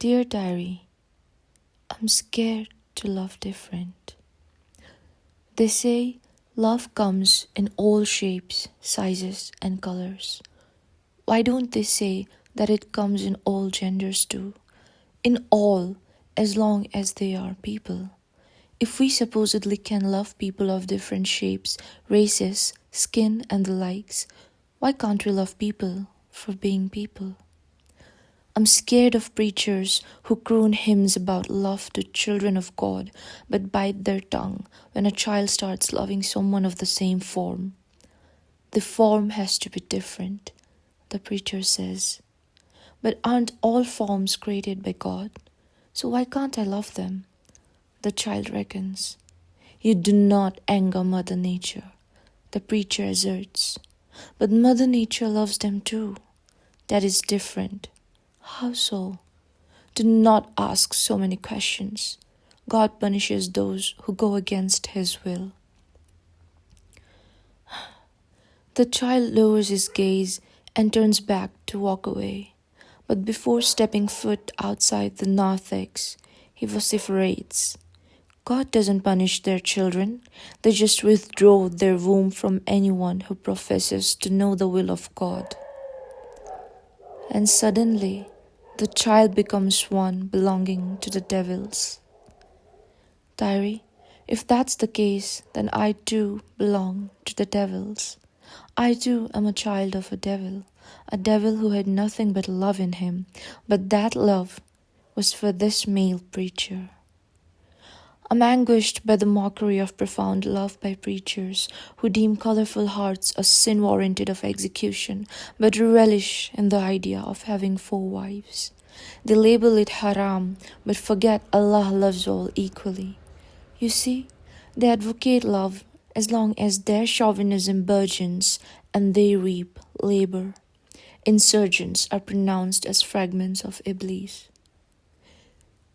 Dear Diary, I'm scared to love different. They say love comes in all shapes, sizes, and colors. Why don't they say that it comes in all genders too? In all, as long as they are people. If we supposedly can love people of different shapes, races, skin, and the likes, why can't we love people for being people? I'm scared of preachers who croon hymns about love to children of God but bite their tongue when a child starts loving someone of the same form. The form has to be different, the preacher says. But aren't all forms created by God? So why can't I love them? The child reckons. You do not anger Mother Nature, the preacher asserts. But Mother Nature loves them too. That is different. How so? Do not ask so many questions. God punishes those who go against His will. The child lowers his gaze and turns back to walk away. But before stepping foot outside the Narthex, he vociferates. God doesn't punish their children. They just withdraw their womb from anyone who professes to know the will of God. And suddenly, the child becomes one belonging to the devils. Diary, if that's the case, then I too belong to the devils. I too am a child of a devil who had nothing but love in him, but that love was for this male preacher. I'm anguished by the mockery of profound love by preachers who deem colorful hearts a sin warranted of execution, but relish in the idea of having 4 wives. They label it haram, but forget Allah loves all equally. You see, they advocate love as long as their chauvinism burgeons and they reap labor. Insurgents are pronounced as fragments of Iblis.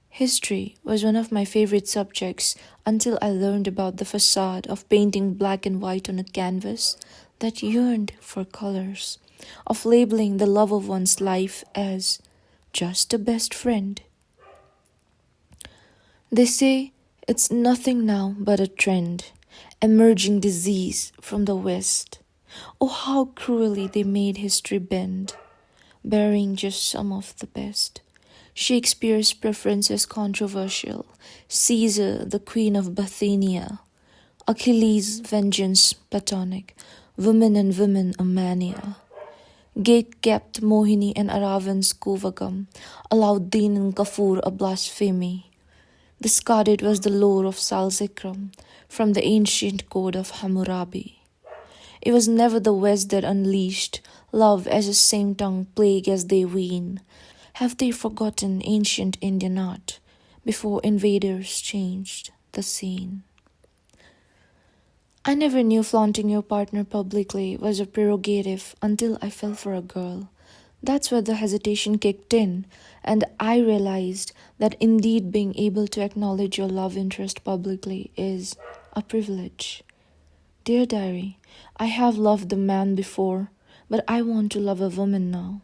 History was one of my favorite subjects until I learned about the facade of painting black and white on a canvas that yearned for colors, of labeling the love of one's life as just a best friend. They say it's nothing now but a trend, emerging disease from the West. Oh, how cruelly they made history bend, burying just some of the best. Shakespeare's preferences controversial, Caesar the queen of Bithynia, Achilles' vengeance platonic, women and women a mania. Gate-kept Mohini and Aravan's Kuvagam, Alauddin and Kafur a blasphemy. Discarded was the lore of Salzikram from the ancient code of Hammurabi. It was never the West that unleashed love as a same-tongue plague as they ween. Have they forgotten ancient Indian art before invaders changed the scene? I never knew flaunting your partner publicly was a prerogative until I fell for a girl. That's where the hesitation kicked in, and I realized that indeed being able to acknowledge your love interest publicly is a privilege. Dear Diary, I have loved a man before, but I want to love a woman now.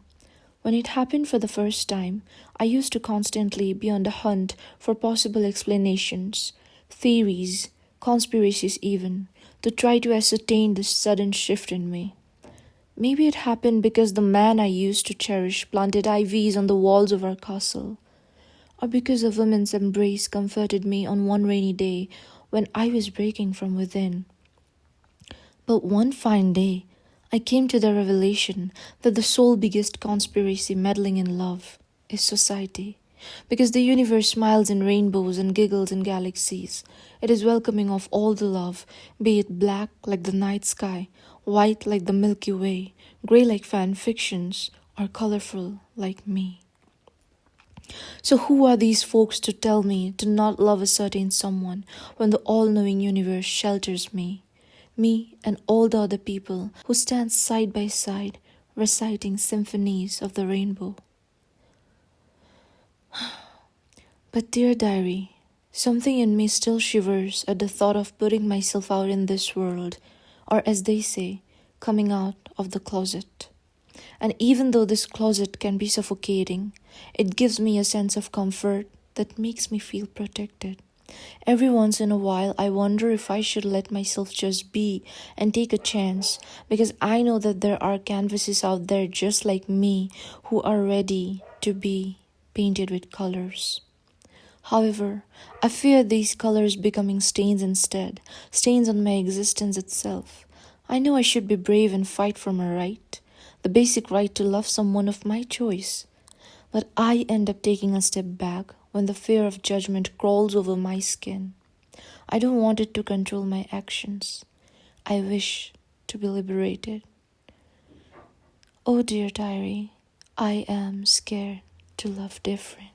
When it happened for the first time, I used to constantly be on the hunt for possible explanations, theories, conspiracies even, to try to ascertain this sudden shift in me. Maybe it happened because the man I used to cherish planted IVs on the walls of our castle, or because a woman's embrace comforted me on one rainy day when I was breaking from within. But one fine day, I came to the revelation that the sole biggest conspiracy meddling in love is society. Because the universe smiles in rainbows and giggles in galaxies. It is welcoming of all the love, be it black like the night sky, white like the Milky Way, grey like fan fictions, or colorful like me. So who are these folks to tell me to not love a certain someone when the all-knowing universe shelters me? Me and all the other people who stand side by side reciting symphonies of the rainbow. But dear diary, something in me still shivers at the thought of putting myself out in this world, or as they say, coming out of the closet. And even though this closet can be suffocating, it gives me a sense of comfort that makes me feel protected. Every once in a while, I wonder if I should let myself just be and take a chance, because I know that there are canvases out there just like me who are ready to be painted with colors. However, I fear these colors becoming stains instead, stains on my existence itself. I know I should be brave and fight for my right, the basic right to love someone of my choice. But I end up taking a step back when the fear of judgment crawls over my skin. I don't want it to control my actions. I wish to be liberated. Oh dear diary, I am scared to love different.